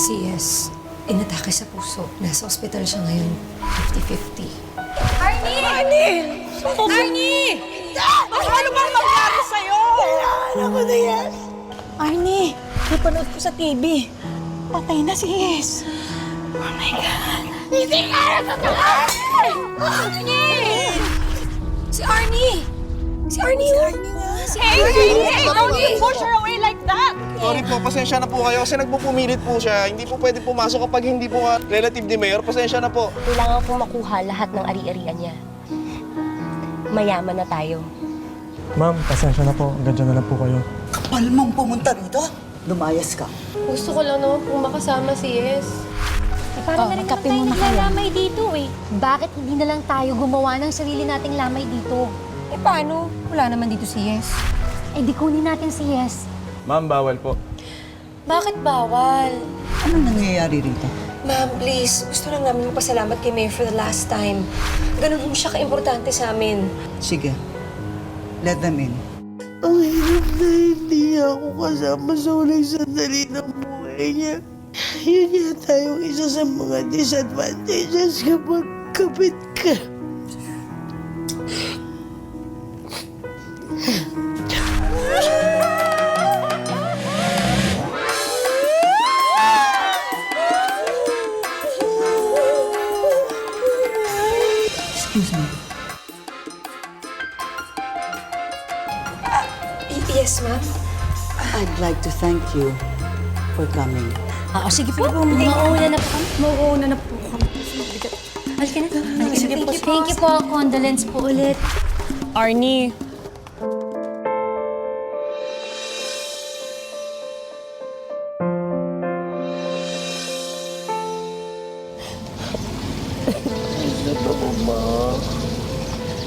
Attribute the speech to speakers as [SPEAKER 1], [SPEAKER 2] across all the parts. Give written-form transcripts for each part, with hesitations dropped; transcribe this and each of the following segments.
[SPEAKER 1] Si Yes, inatake sa puso. Nasa ospital siya ngayon. 50-50.
[SPEAKER 2] Arnie! Arnie! Arnie! Ano bang nangyari sa'yo?
[SPEAKER 3] Kailangan ako na Yes.
[SPEAKER 2] Arnie, napanood ko sa TV. Patay na si Yes. Oh my God.
[SPEAKER 3] Hindi kaya totoo!
[SPEAKER 2] Arnie!
[SPEAKER 1] Si Arnie! Si Arnie! Si Arnie nga! Si
[SPEAKER 2] Hey! Don't you push her away like that!
[SPEAKER 4] Sorry po, pasensya na po kayo kasi nagpupumilit po siya. Hindi po pwede pumasok kapag hindi po relative ni Mayor. Pasensya na po.
[SPEAKER 5] Kailangan po makuha lahat ng ari-arian niya. Mayaman na tayo.
[SPEAKER 6] Ma'am, pasensya na po. Hanggang dyan na lang po kayo.
[SPEAKER 3] Kapal mong pumunta rito? Lumayas ka.
[SPEAKER 7] Gusto ko lang naman pong makasama si Yes.
[SPEAKER 5] Parang na rin naman tayo naglalamay dito eh. Bakit hindi na lang tayo gumawa ng sarili nating lamay dito?
[SPEAKER 1] Eh paano? Wala naman dito si Yes.
[SPEAKER 5] Eh di kunin natin si Yes.
[SPEAKER 6] Ma'am, bawal po.
[SPEAKER 7] Bakit bawal?
[SPEAKER 3] Anong nangyayari rito?
[SPEAKER 1] Ma'am, please. Gusto lang namin magpasalamat kay Mayor for the last time. Ganun mo siya ka-importante sa amin.
[SPEAKER 3] Sige. Let them in. Ang hirap na hindi ako kasama sa uling sandali ng buhay niya. Yun yata yung isa sa mga disadvantages kapag kapit ka. Excuse me.
[SPEAKER 1] Yes, ma'am.
[SPEAKER 3] I'd like to thank you for coming.
[SPEAKER 5] Sige po. Mauuna na po kami. Mauuna na po kami. Halika na. Sige po. Thank you po. Condolence po ulit.
[SPEAKER 2] Arnie,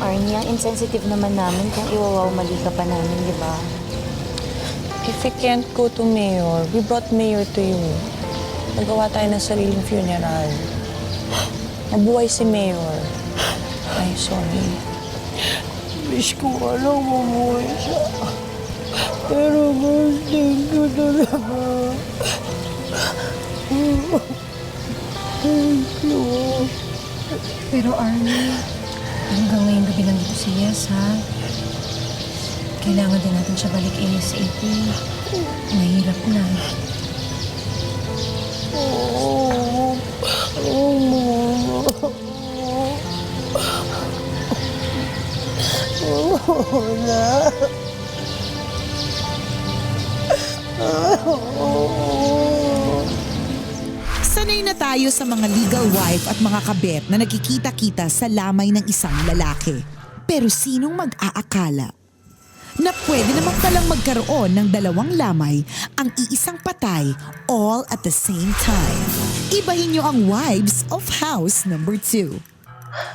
[SPEAKER 5] Arnie, ang insensitive naman namin kung iwawaw mali ka pa namin, di ba?
[SPEAKER 8] If we can't go to Mayor, we brought Mayor to you. Nagawa tayo ng sariling funeral. Nabuhay si Mayor. Ay, sorry.
[SPEAKER 3] Wish ko alam mabuhay siya. Pero gusto ko talaga. Thank you.
[SPEAKER 1] Pero Arnie, hanggang ngayon gabi lang dito si Yes, ha? Kailangan din natin siya balik ASAP. Mahirap na.
[SPEAKER 3] Wala.
[SPEAKER 9] Sanay na tayo sa mga legal wife at mga kabet na nagkikita-kita sa lamay ng isang lalaki. Pero sinong mag-aakala na pwede naman palang magkaroon ng dalawang lamay ang iisang patay all at the same time? Ibahin niyo ang Wives of House number 2.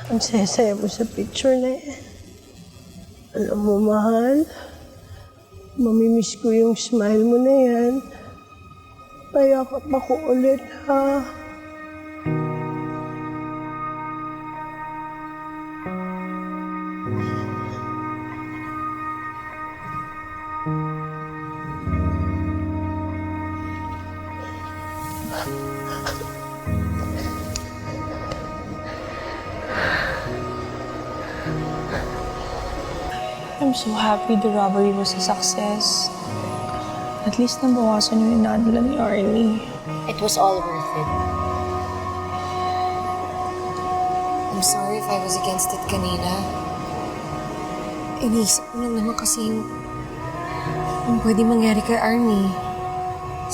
[SPEAKER 3] Ang saya-saya mo sa picture na yan. Alam mo, mahal, mamimiss ko yung smile mo na yan. Payakap ako ulit, ha?
[SPEAKER 8] I'm so happy the robbery was a success. At least nabawasan yung inadala ni Arnie.
[SPEAKER 5] It was all worth it.
[SPEAKER 1] I'm sorry if I was against it kanina. Iniisip ko lang naman kasi yung pwede mangyari kay Arnie.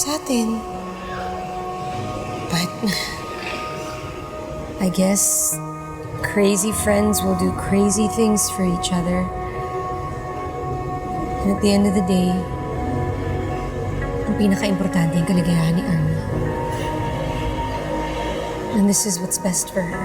[SPEAKER 1] Sa atin. But I guess crazy friends will do crazy things for each other. And at the end of the day, ang pinaka-importante yung kaligayahan ni Arnie. And this is what's best for her.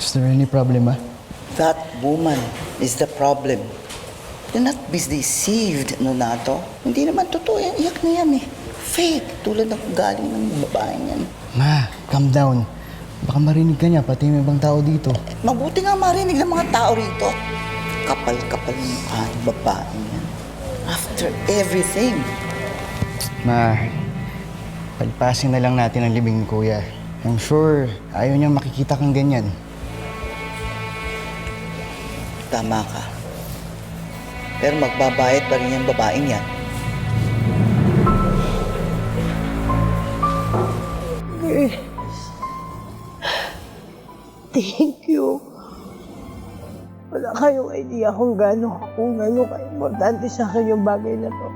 [SPEAKER 10] Is there any problem, ah?
[SPEAKER 3] That woman is the problem. Do not be deceived, Nonato. Hindi naman totoo yan. Iyak na yan eh. Fake. Tulad ng galing ng babaeng yan.
[SPEAKER 10] Ma, calm down. Baka marinig ka niya, pati may ibang tao dito.
[SPEAKER 3] Mabuti nga marinig ng mga tao rito. Kapal-kapal ng mukha ng babaeng yan. After everything.
[SPEAKER 10] Ma, pagpasin na lang natin ang libing ni Kuya. I'm sure ayaw niyang makikita kang ganyan.
[SPEAKER 3] Tama ka. Pero magbabayad pa rin yung babaeng yan.
[SPEAKER 2] Thank you. Wala kayong idea kung gano'n ka-importante sa akin yung bagay na to.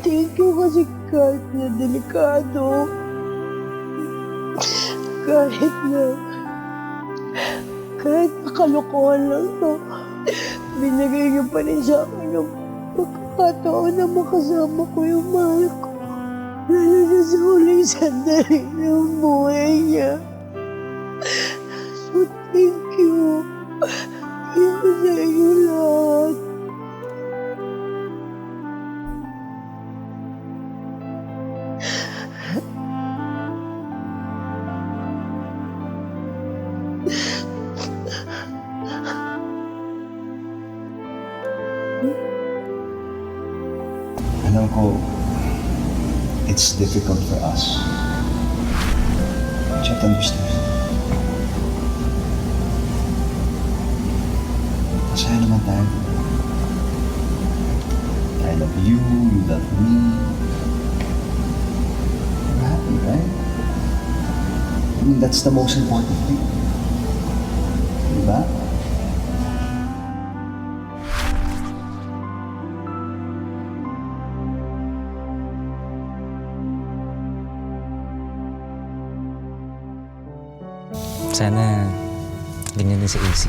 [SPEAKER 2] Thank you kasi kahit na delikado, kahit nakalokohan lang to, binigay niyo pa rin sa akin yung pagkakataon na makasama ko yung mahal ko. Lalo na sa huling sandali ng buhay niya. So, thank you. Thank you sa inyo lahat.
[SPEAKER 10] Alam ko, it's difficult for us. Try to understand. Masaya naman tayo. I love you, you love me. We're happy, right? I mean, that's the most important thing. Diba?
[SPEAKER 11] Sana ganyan din si AC.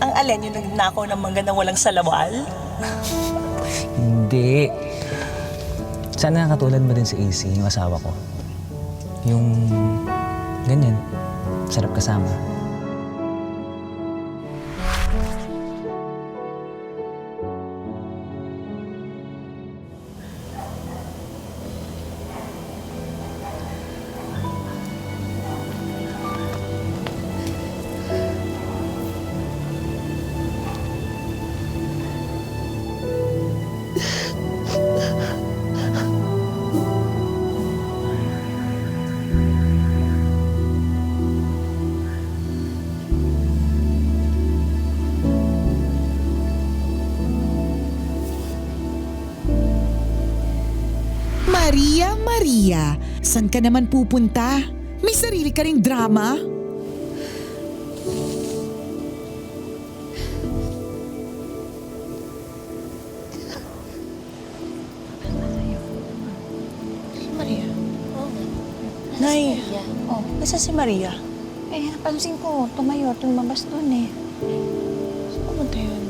[SPEAKER 2] Ang alin yung nagnakaw ng mangga na walang salawal?
[SPEAKER 11] Hindi. Sana katulad mo din si AC, yung asawa ko. Yung ganyan, sarap kasama.
[SPEAKER 9] Maria, saan ka naman pupunta? May sarili ka ring drama?
[SPEAKER 2] Maria? Nay, nasa si Maria?
[SPEAKER 8] Eh, napansin ko, tumayo at lumabas doon eh.
[SPEAKER 2] Saan pumunta yun?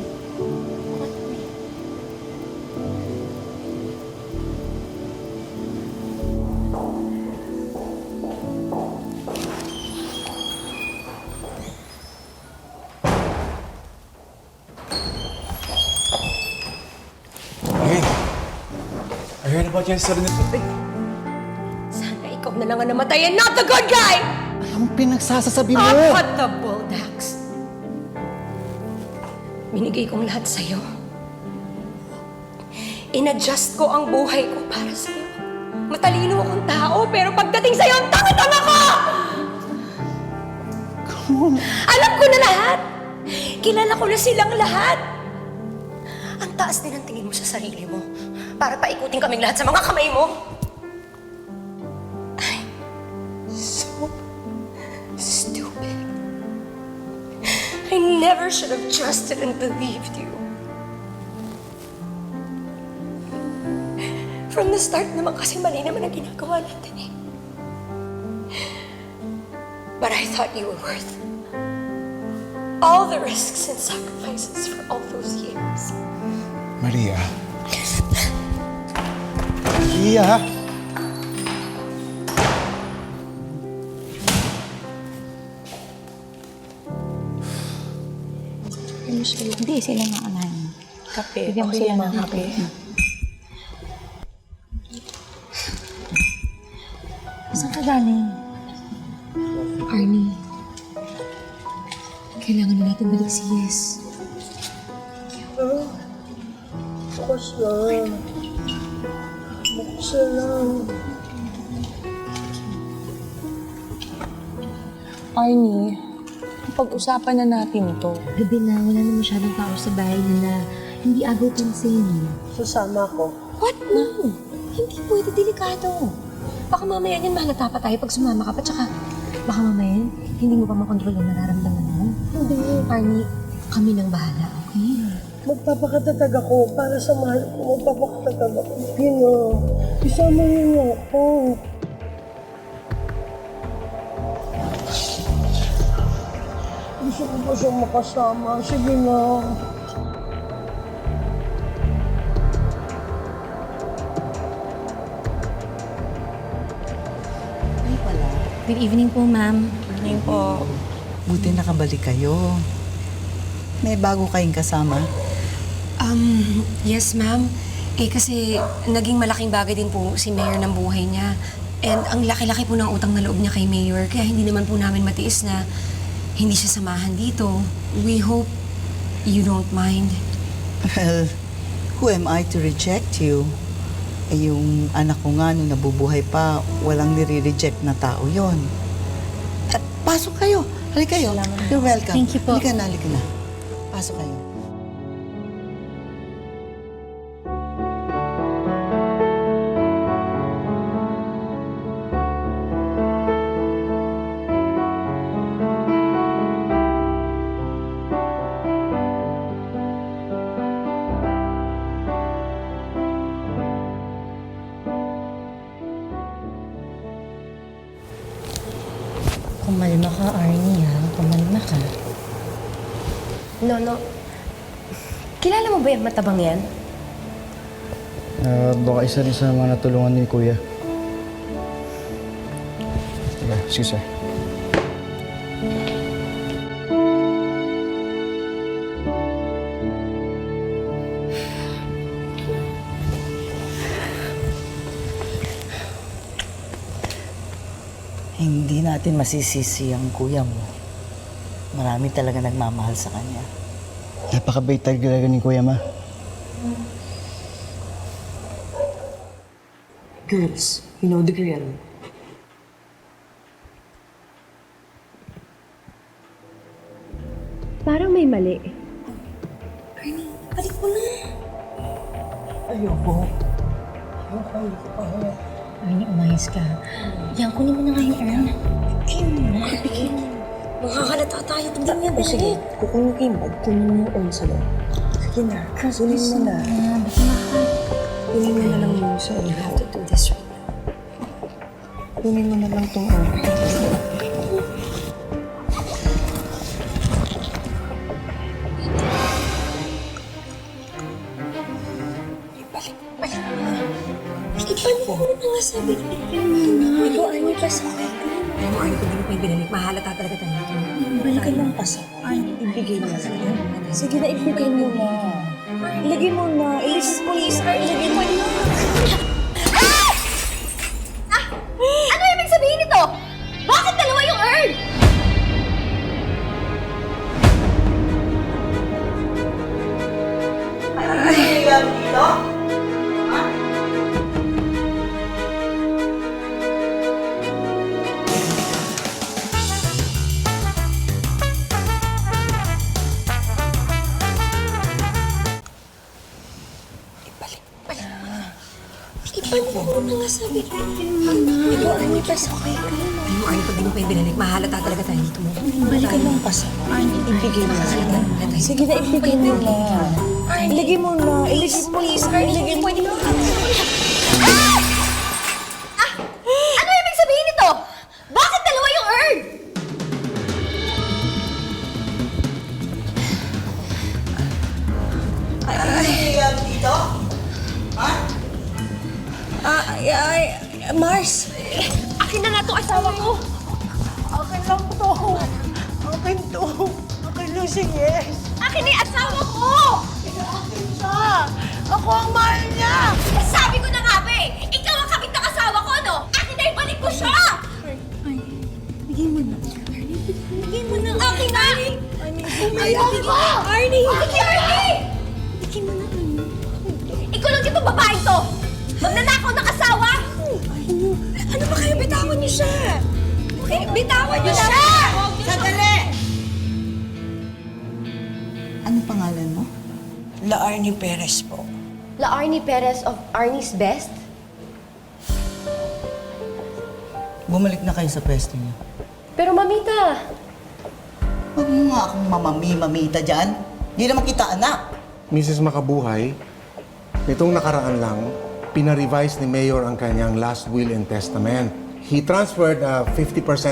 [SPEAKER 6] I heard about your sudden...
[SPEAKER 1] Sana ikaw na lang ang namatay and not the good guy!
[SPEAKER 10] Anong pinagsasasabi mo?
[SPEAKER 1] Up at the bulldogs! Binigay kong lahat sa'yo. In-adjust ko ang buhay ko para sa'yo. Matalino akong tao, pero pagdating sa'yo, ang tanga-tanga ko! Alam ko na lahat! Kilala ko na silang lahat! Ang taas din ang tingin mo sa sarili mo para paikutin kaming lahat sa mga kamay mo. I'm so stupid. I never should have trusted and believed you. From the start naman kasi mali naman ang ginagawa natin eh. But I thought you were worth all the risks and sacrifices for all those years.
[SPEAKER 10] Maria. Maria!
[SPEAKER 5] Hindi, sila nga alahin.
[SPEAKER 8] Kape.
[SPEAKER 5] Bigyan mo sila ng kape. Saan ka galing? Arnie, kailangan na natin balik si Yes.
[SPEAKER 2] Bukas lang. Bukas lang.
[SPEAKER 8] Arnie, pag-usapan na natin to.
[SPEAKER 5] Gabi na, wala na masyadong tao sa bahay nila. Hindi agaw pansin.
[SPEAKER 2] Sasama ko.
[SPEAKER 1] What? No! Hindi pwede, delikado. Baka mamaya yan mahalata pa tayo pag sumama ka pa, tsaka baka mamaya hindi mo pa makontrol ang nararamdaman mo.
[SPEAKER 2] Hindi.
[SPEAKER 1] Arnie, kami nang bahala, okay?
[SPEAKER 2] Magpapakatatag ako para sa mahal ko. Magpapakatatag ako. Pino, isama niyo niya ako. Gusto ko pa siyang makasama. Sige na.
[SPEAKER 5] Good evening po, ma'am.
[SPEAKER 8] Arnie po.
[SPEAKER 3] Buti nakabalik kayo. May bago kayong kasama.
[SPEAKER 1] Yes, ma'am. Kasi naging malaking bagay din po si Mayor ng buhay niya. And ang laki-laki po ng utang na loob niya kay Mayor. Kaya hindi naman po namin matiis na hindi siya samahan dito. We hope you don't mind.
[SPEAKER 3] Well, who am I to reject you? Yung anak ko nga nung nabubuhay pa, walang nire-reject na tao yon. Pasok kayo. Halika kayo. You're welcome.
[SPEAKER 5] Thank you po.
[SPEAKER 3] Halika na, halika na. Pasok kayo.
[SPEAKER 5] Kumalma ka, Arnie, ha? Kumalma ka.
[SPEAKER 1] No. Kilala mo ba yung matabang yan?
[SPEAKER 10] Baka isa rin sa mga natulungan ni Kuya. Yeah, excuse sir.
[SPEAKER 3] Hindi natin masisisi ang kuya mo. Marami talaga nagmamahal sa kanya.
[SPEAKER 10] Napakabait talaga ni Kuya, Ma.
[SPEAKER 2] Girls, you know the drill.
[SPEAKER 1] Parang may mali.
[SPEAKER 2] Ayoko.
[SPEAKER 5] Arnie, umayos ka. Yan, kunin mo na nga yung urn.
[SPEAKER 1] Bigyan. Makakahalata tayo. Tingnan niya, balik.
[SPEAKER 8] Sige, kukunin mo yung urn sa loob. Sige na, kunin mo na. Kunin mo na lang yung sa urn.
[SPEAKER 1] You have to do this right now.
[SPEAKER 8] Kunin mo na lang tong urn.
[SPEAKER 1] Ibalik mo na nga sabi. Ito, Arnie, pasok. Alam mo, Arnie, kung hindi mo yung binalik, mahalata talaga tayo.
[SPEAKER 8] Balikan lang pasok. Ibigay mo na. Sige na, ibigay mo na. Ilagay mo na. Please, ilagay mo na.
[SPEAKER 1] Ano ibig sabihin nito? Bakit dalawa yung urn? Ibalik mo na nga sabi. Ito, Arnie, pasok kayo. Alam mo, Arnie, pag hindi mo pa yung binalik, mahalata talaga tayo dito.
[SPEAKER 8] Balikan lang pasok. Ibigay mo na. Sige na, ibigay mo na. Ilagay mo na. Please, ilagay mo na.
[SPEAKER 1] Ano ibig sabihin nito? Bakit dalawa yung urn?
[SPEAKER 8] Mars!
[SPEAKER 1] Akin na nga itong asawa ko.
[SPEAKER 2] Akin lang to. Akin to. Akin lang si Yes.
[SPEAKER 5] Akin na yung asawa ko!
[SPEAKER 3] Ako ang mahal niya!
[SPEAKER 5] Sabi ko na nga ba eh! Ikaw ang kabit ng asawa ko, no? Akin na ibalik ko siya! Bigay mo na. Bigay mo na. Akin na! Ayaw ko! Arnie! Sige, Arnie! Bigay mo na. Ikaw lang dito babae to! Magnanakaw ng asawa! Ano ba kayo? Bitawan niyo siya! Okay, bitawan niyo siya!
[SPEAKER 3] Sandali!
[SPEAKER 9] Anong pangalan mo?
[SPEAKER 3] La Arnie Perez po.
[SPEAKER 7] La Arnie Perez of Arnie's Best?
[SPEAKER 3] Bumalik na kayo sa pwesto niyo.
[SPEAKER 7] Pero mamita,
[SPEAKER 3] Huwag mo nga akong mamita dyan. Hindi naman kita anak.
[SPEAKER 12] Mrs. Makabuhay, nitong nakaraan lang, pinarevise ni Mayor ang kanyang last will and testament. He transferred 50%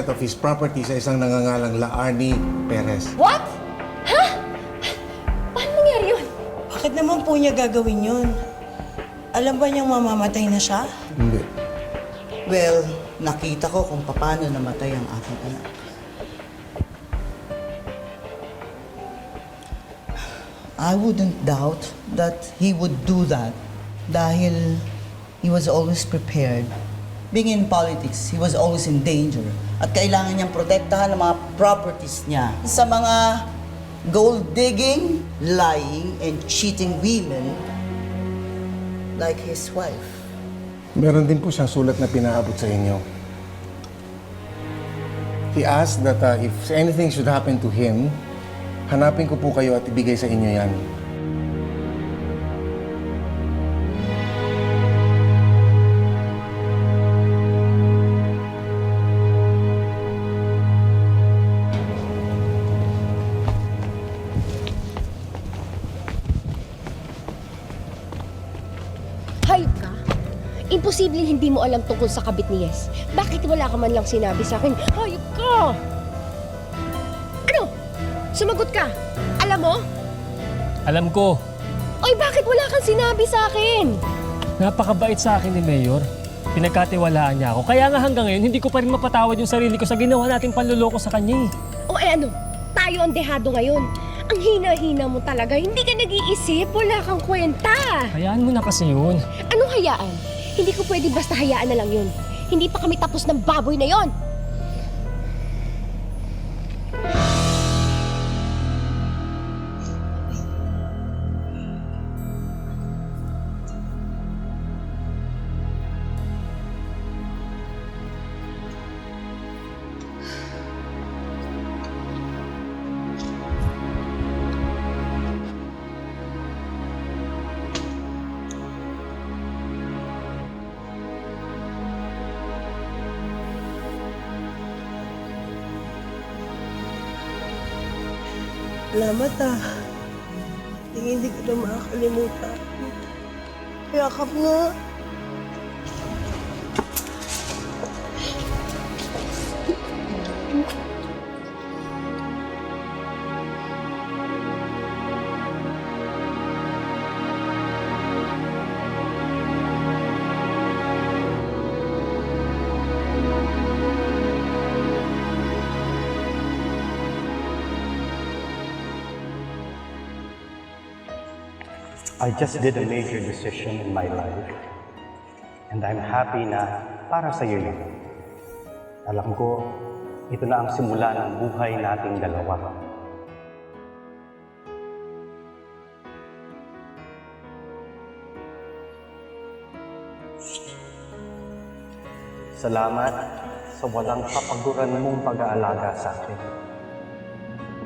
[SPEAKER 12] of his property sa isang nangangalang La Arnie Perez.
[SPEAKER 7] what? Ha? Paano nangyari yun?
[SPEAKER 3] Bakit naman po niya gagawin yun? Alam ba niyang mamamatay na siya?
[SPEAKER 12] Hindi.
[SPEAKER 3] Well, nakita ko kung paano namatay ang aking anak. I wouldn't doubt that he would do that dahil he was always prepared. Being in politics, he was always in danger at kailangan niyang protektahan ang mga properties niya sa mga gold-digging, lying, and cheating women like his wife.
[SPEAKER 12] Meron din po siyang sulat na pinaabot sa inyo. He asked that if anything should happen to him, hanapin ko po kayo at ibigay sa inyo yan.
[SPEAKER 7] Hayop ka? Imposible hindi mo alam tungkol sa kabit ni Yes. Bakit wala ka man lang sinabi sa akin? Hayop ka! Ano? Sumagot ka. Alam mo?
[SPEAKER 13] Alam ko,
[SPEAKER 7] Oy, bakit wala kang sinabi sa akin?
[SPEAKER 13] napakabait sa akin ni Mayor. Pinagkatiwalaan niya ako. Kaya nga hanggang ngayon, hindi ko pa rin mapatawad yung sarili ko sa ginawa nating panluloko sa kanya eh.
[SPEAKER 7] O ano? Tayo ang dehado ngayon. Ang hina-hina mo talaga. Hindi ka nag-iisip. Wala kang kwenta.
[SPEAKER 13] Hayaan mo na kasi yun.
[SPEAKER 7] Anong hayaan? Hindi ko pwede basta hayaan na lang yun. Hindi pa kami tapos ng baboy na yon.
[SPEAKER 2] Salamat hindi ko na makakalimutan. Yakap nga.
[SPEAKER 14] I just did a major decision in my life. And I'm happy na para sa iyo yun. Alam ko, ito na ang simula ng buhay nating dalawa. Salamat sa walang kapaguran mong pag-aalaga sa akin.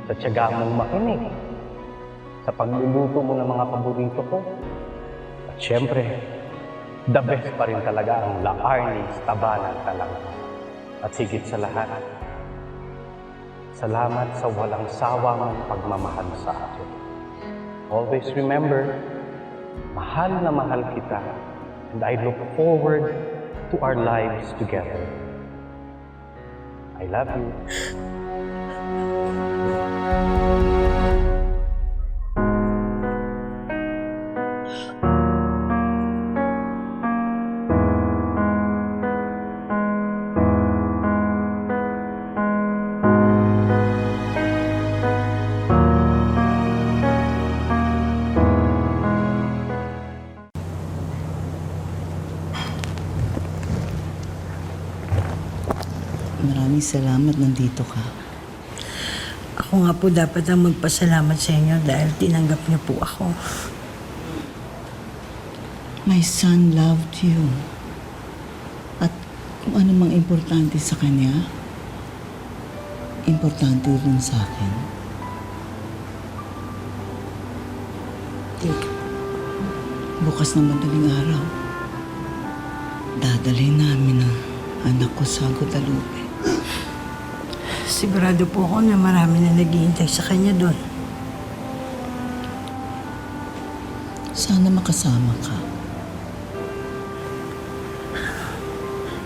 [SPEAKER 14] Sa tiyaga mong makinig. Sa pagluluto mo ng mga paborito ko. At syempre, the best pa rin talaga ang La Arnie's Tabanan talaga. At higit sa lahat, salamat sa walang sawa mong pagmamahal sa akin. Always remember, mahal na mahal kita, and I look forward to our lives together. I love you.
[SPEAKER 3] Maraming salamat nandito ka.
[SPEAKER 2] Ako nga po dapat ang magpasalamat sa inyo dahil tinanggap niyo po ako.
[SPEAKER 3] My son loved you. At kung ano mang importante sa kanya, importante rin sa akin. Bukas na madaling araw, dadalhin namin ang anak ko sa Guadalupe.
[SPEAKER 2] Sigurado po ako na marami na naghihintay sa kanya doon.
[SPEAKER 3] Sana makasama ka.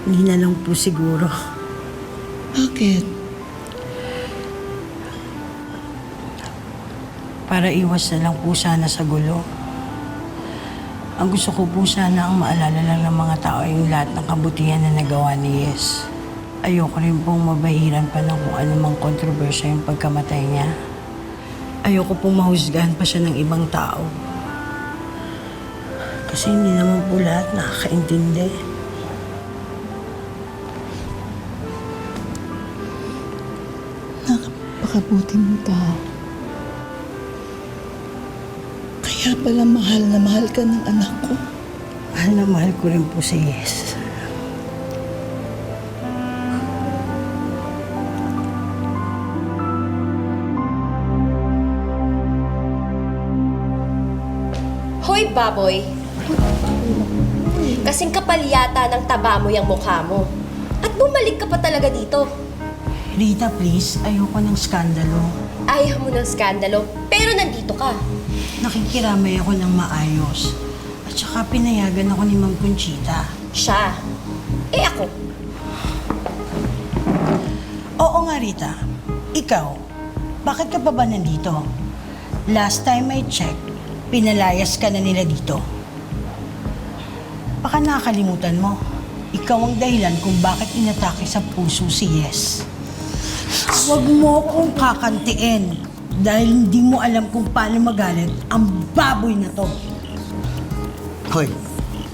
[SPEAKER 2] Hindi na lang po siguro.
[SPEAKER 3] Bakit?
[SPEAKER 2] Para iwas na lang po sana sa gulo. Ang gusto ko po sana ang maalala lang ng mga tao yung lahat ng kabutihan na nagawa ni Yes. Ayoko rin pong mabahiran pa ng kung anumang kontrobersya yung pagkamatay niya. Ayoko pong mahusgahan pa siya ng ibang tao. Kasi hindi naman po lahat nakakaintindi.
[SPEAKER 3] Napakabuti mo tao. Kaya pala mahal na mahal ka ng anak ko.
[SPEAKER 2] Mahal na mahal ko rin po si Yes.
[SPEAKER 7] Hoy, baboy! Kasing kapal yata ng taba mo yung mukha mo. At bumalik ka pa talaga dito.
[SPEAKER 2] Rita, please. Ayoko ng skandalo.
[SPEAKER 7] Ayaw mo ng skandalo, pero nandito ka.
[SPEAKER 2] Nakikiramay ako ng maayos. At saka pinayagan ako ni Ma'am Conchita.
[SPEAKER 7] Siya. Eh ako.
[SPEAKER 2] Oo nga, Rita. Ikaw, bakit ka pa ba nandito? Last time I checked, pinalayas ka na nila dito. Baka nakakalimutan mo. Ikaw ang dahilan kung bakit inatake sa puso si Yes. Huwag mo akong kakantiin dahil hindi mo alam kung paano magalit ang baboy na to.
[SPEAKER 3] Hoy,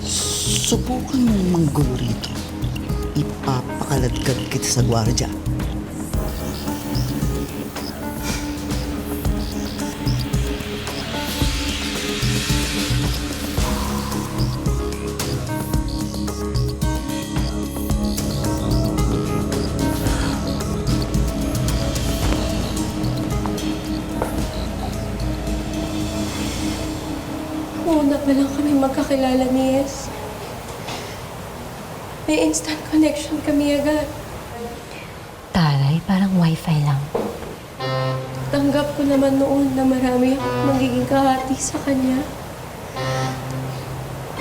[SPEAKER 3] subukan mong manggulo rito. Ipapakaladkad kita sa gwardya.
[SPEAKER 5] Una pa lang kami magkakilala ni Yes. May instant connection kami agad.
[SPEAKER 7] Taray, parang wifi lang.
[SPEAKER 5] Tanggap ko naman noon na marami akong magiging kahati sa kanya.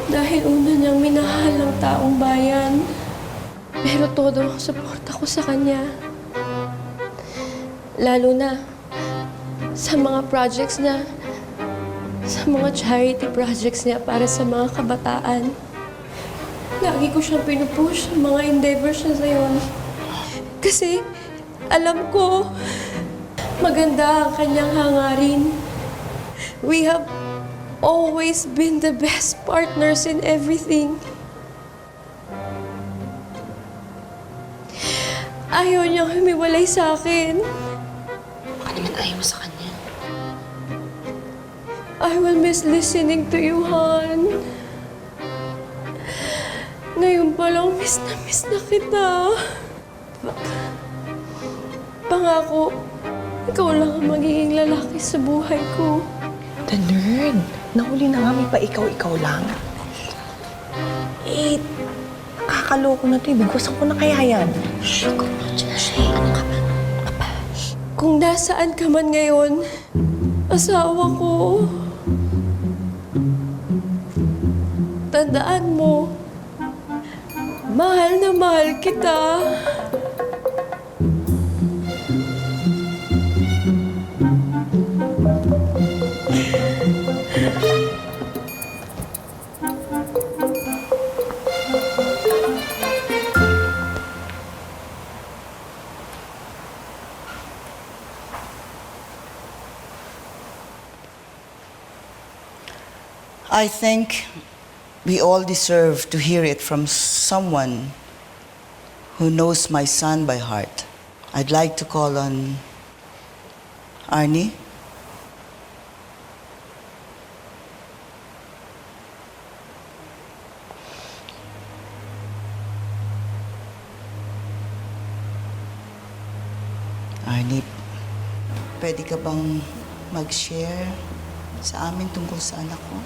[SPEAKER 5] Dahil una niyang minahal ang taong bayan. Pero todo ang suporta ko sa kanya. Lalo na sa mga projects niya, sa mga charity projects niya para sa mga kabataan. Lagi ko siyang pinupush sa mga endeavors niya ngayon. Kasi alam ko, maganda ang kanyang hangarin. We have always been the best partners in everything. Ayaw niyang humiwalay sa akin.
[SPEAKER 7] Baka naman ayaw mo sa kanya.
[SPEAKER 5] I will miss listening to you, Han. Ngayon pa lang, miss na kita. Pangako, ikaw lang ang magiging lalaki sa buhay ko.
[SPEAKER 8] The nerd. Nahuli na nga, may pa ikaw lang. Eh, nakakaloko na ito. Bigwasan ko na kaya yan.
[SPEAKER 7] Ano ka ba?
[SPEAKER 5] Kung nasaan ka man ngayon, asawa ko, tandaan mo, mahal na mahal kita.
[SPEAKER 3] I think we all deserve to hear it from someone who knows my son by heart. I'd like to call on Arnie. Arnie, pwede ka bang mag-share sa amin tungkol sa anak ko?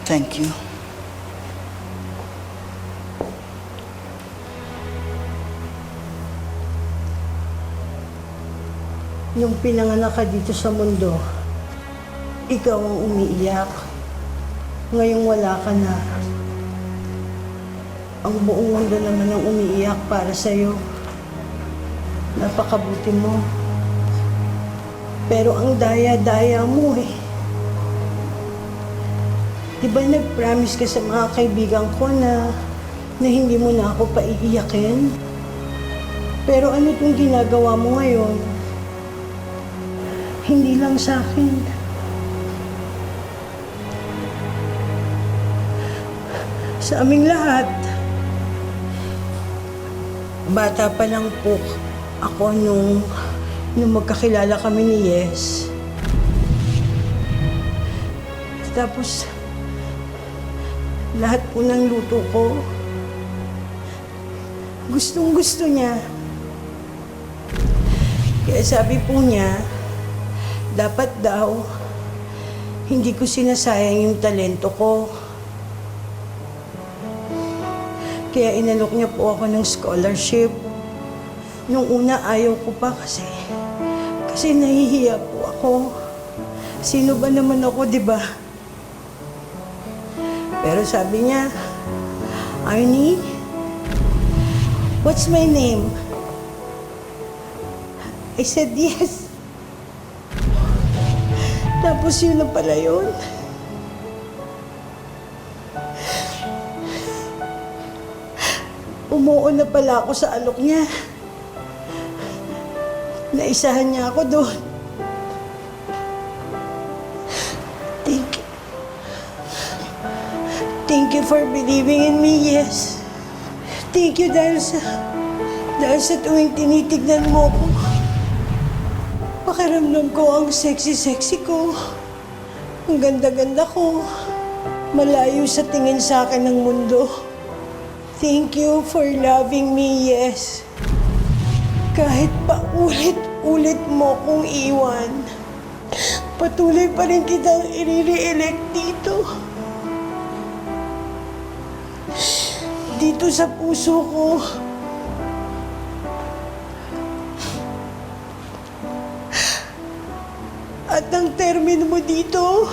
[SPEAKER 3] Thank you.
[SPEAKER 2] Nung pinanganak ka dito sa mundo, ikaw ang umiiyak. Ngayong wala ka na. Ang buong mundo naman ang umiiyak para sa'yo. Napakabuti mo. Pero ang daya-daya mo eh. Di ba nag-promise ka sa mga kaibigan ko na hindi mo na ako paiiyakin? Pero ano itong ginagawa mo ngayon? Hindi lang sa akin. Sa aming lahat. Bata pa lang po ako nung magkakilala kami ni Yes. Tapos, lahat po ng luto ko, gustong-gusto niya. Kaya sabi po niya, dapat daw, hindi ko sinasayang yung talento ko. Kaya inalok niya po ako ng scholarship. Nung una ayaw ko pa kasi nahihiya po ako. Sino ba naman ako, di ba? Pero sabi niya, Arnie, what's my name? I said yes. Tapos yun na pala yun. Umuo na pala ako sa alok niya. Naisahan niya ako doon. Thank you for believing in me, Yes. Thank you dahil sa tuwing tinitignan mo ko, pakiramdam ko ang sexy-sexy ko. Ang ganda-ganda ko. Malayo sa tingin sa akin ng mundo. Thank you for loving me, Yes. Kahit pa ulit-ulit mo kong iwan, patuloy pa rin kitang i-re-elect dito. Dito sa puso ko. At ang termino mo dito,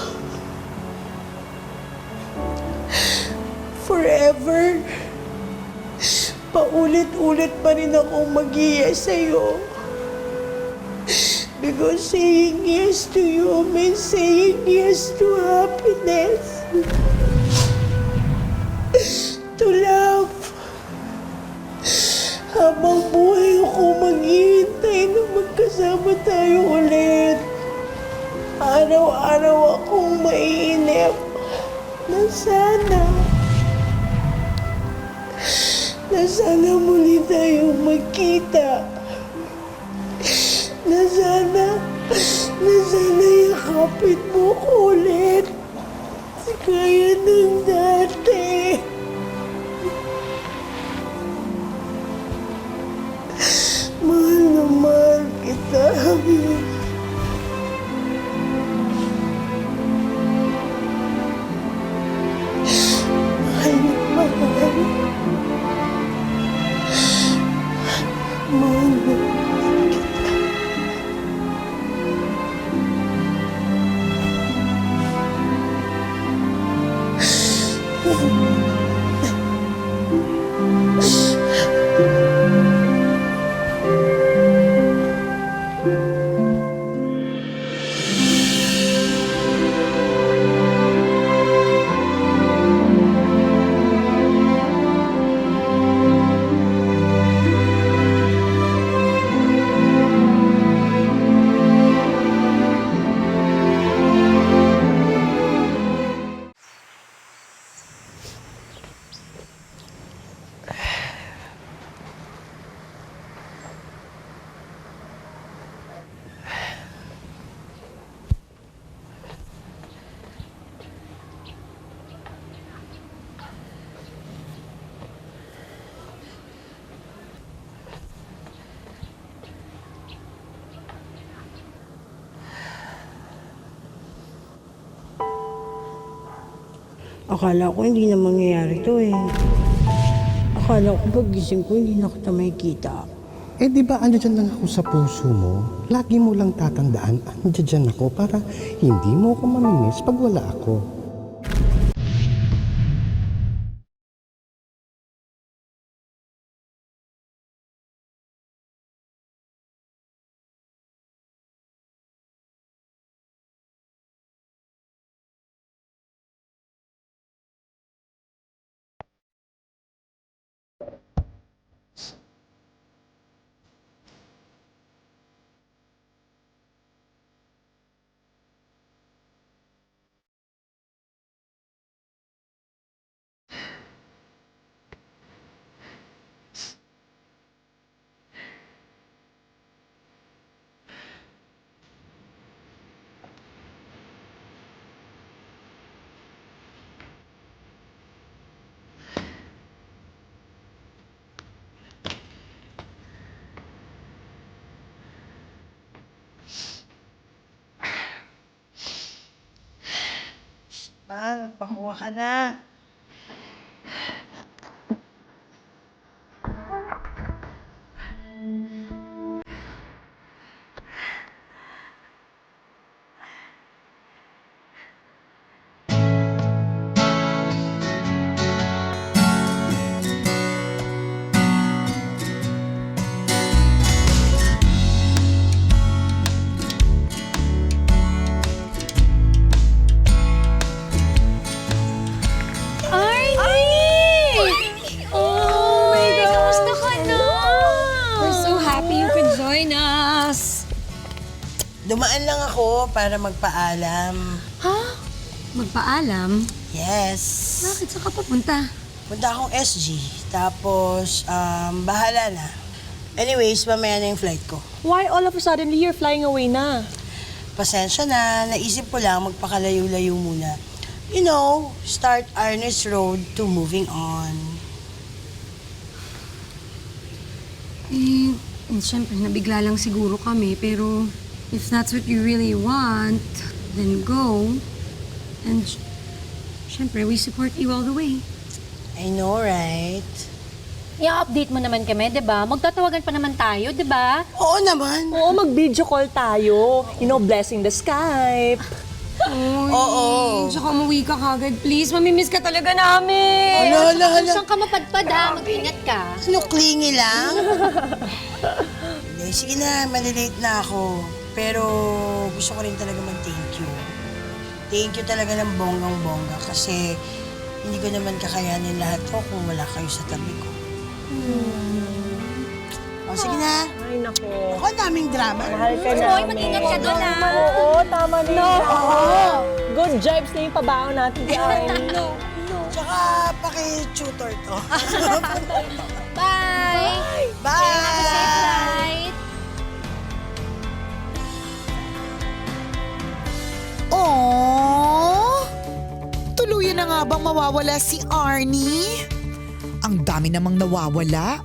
[SPEAKER 2] forever, paulit-ulit pa rin akong mag-yes sa'yo. Because saying yes to you means saying yes to happiness. To love. Habang buhay ako maghihintay na magkasama tayo ulit. Araw-araw akong maiinip na sana muli tayong magkita. Na sana yakapin mo ko ulit. Kaya ng dati. Mahal na mahal kita. Mahal na mahal. Mahal na mahal kita. Akala ko hindi na mangyayari to eh. Akala ko pag-gising ko hindi na kita makikita.
[SPEAKER 12] Eh di ba andyan lang ako sa puso mo? Lagi mo lang tatandaan, andyan ako para hindi mo ako mamimiss pag wala ako.
[SPEAKER 2] Pa, nagpakuha ka na.
[SPEAKER 3] Dumaan lang ako para magpaalam.
[SPEAKER 1] Ha? Magpaalam?
[SPEAKER 3] Yes.
[SPEAKER 1] Bakit? Saan ka papunta?
[SPEAKER 3] Punta akong SG. Tapos, bahala na. Anyways, mamaya na yung flight ko.
[SPEAKER 8] Why all of a sudden you're flying away na?
[SPEAKER 3] Pasensya na. Naisip ko lang magpakalayo-layo muna. You know, start Ernest Road to moving on.
[SPEAKER 1] And syempre, nabigla lang siguro kami, pero if that's what you really want, then go. And syempre, we support you all the way.
[SPEAKER 3] I know, right?
[SPEAKER 5] I-update mo naman kami, di ba? Magtatawagan pa naman tayo, di ba?
[SPEAKER 3] Oo naman.
[SPEAKER 8] Oo, mag-video call tayo. You know, blessing the Skype.
[SPEAKER 3] Oo.
[SPEAKER 1] Tsaka umuwi ka kagad, please. Mamimiss ka talaga namin.
[SPEAKER 3] Hala.
[SPEAKER 5] Saan ka mapadpad ha? Mag-ingat ka.
[SPEAKER 3] Ano, clingy lang? Hindi, sige na, malilate na ako. Pero gusto ko rin talaga mag-thank you. Thank you talaga ng bonggang-bongga kasi hindi ko naman kakayanin lahat to kung wala kayo sa tabi ko. O, sige na.
[SPEAKER 8] Ay, nako.
[SPEAKER 3] Ako, ang daming drama.
[SPEAKER 8] Mahal ka
[SPEAKER 5] Hoy,
[SPEAKER 8] namin.
[SPEAKER 5] mag-ingat ka doon ha.
[SPEAKER 8] Oo, tama na yun. Oo. Good vibes na yung pabaon natin dyan.
[SPEAKER 3] Tsaka, paki-tutor to.
[SPEAKER 5] Bye!
[SPEAKER 3] Bye!
[SPEAKER 5] Safe flight!
[SPEAKER 9] Aww! Tuluyan na nga bang mawawala si Arnie? Ang dami namang nawawala.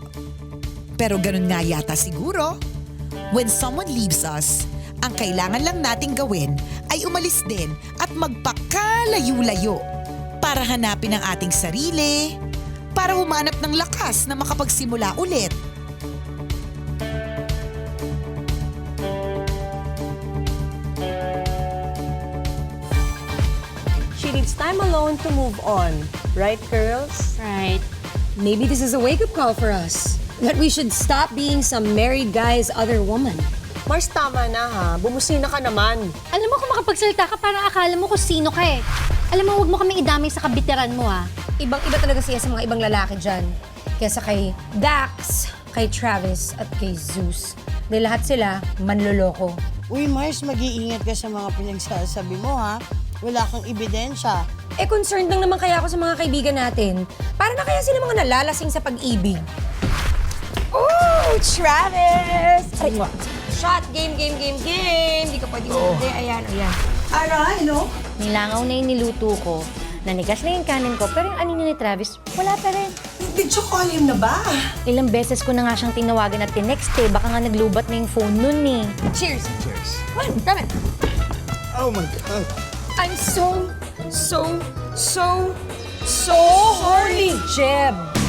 [SPEAKER 9] Pero ganun nga yata siguro. When someone leaves us, ang kailangan lang nating gawin ay umalis din at magpakalayo-layo para hanapin ang ating sarili, para humanap ng lakas na makapagsimula ulit.
[SPEAKER 8] She needs time alone to move on. Right, girls?
[SPEAKER 5] Right.
[SPEAKER 1] Maybe this is a wake-up call for us. That we should stop being some married guy's other woman.
[SPEAKER 8] Mars, tama na ha. Bumusina ka naman.
[SPEAKER 5] Alam mo kung makapagsalita ka, parang akala mo kung sino ka eh. Alam mo, huwag mo kaming idamay sa kabitiran mo ha.
[SPEAKER 1] Ibang-iba talaga siya sa mga ibang lalaki dyan. Kesa kay Dax, kay Travis, at kay Zeus. Dahil lahat sila manloloko.
[SPEAKER 3] Uy, Mars, mag-iingat ka sa mga pinagsasabi mo, ha? Wala kang ebidensya.
[SPEAKER 1] Eh, concerned lang naman kaya ako sa mga kaibigan natin. Para na kaya sila mga nalalasing sa pag-ibig. Oh, Travis! Ay, shot! Game! Hindi ka pwede hindi. Ayan.
[SPEAKER 3] Aray, no?
[SPEAKER 5] Nilangaw na yung niluto ko. Nanigas na yung kanin ko, pero yung anino ni Travis, wala pa rin.
[SPEAKER 3] Video call him na ba?
[SPEAKER 5] Ilang beses ko na nga siyang tinawagan at tinext eh. Baka nga naglubat na yung phone nun eh.
[SPEAKER 1] Cheers! Come on, grab it!
[SPEAKER 12] Oh my God.
[SPEAKER 1] I'm so horny, Jeb.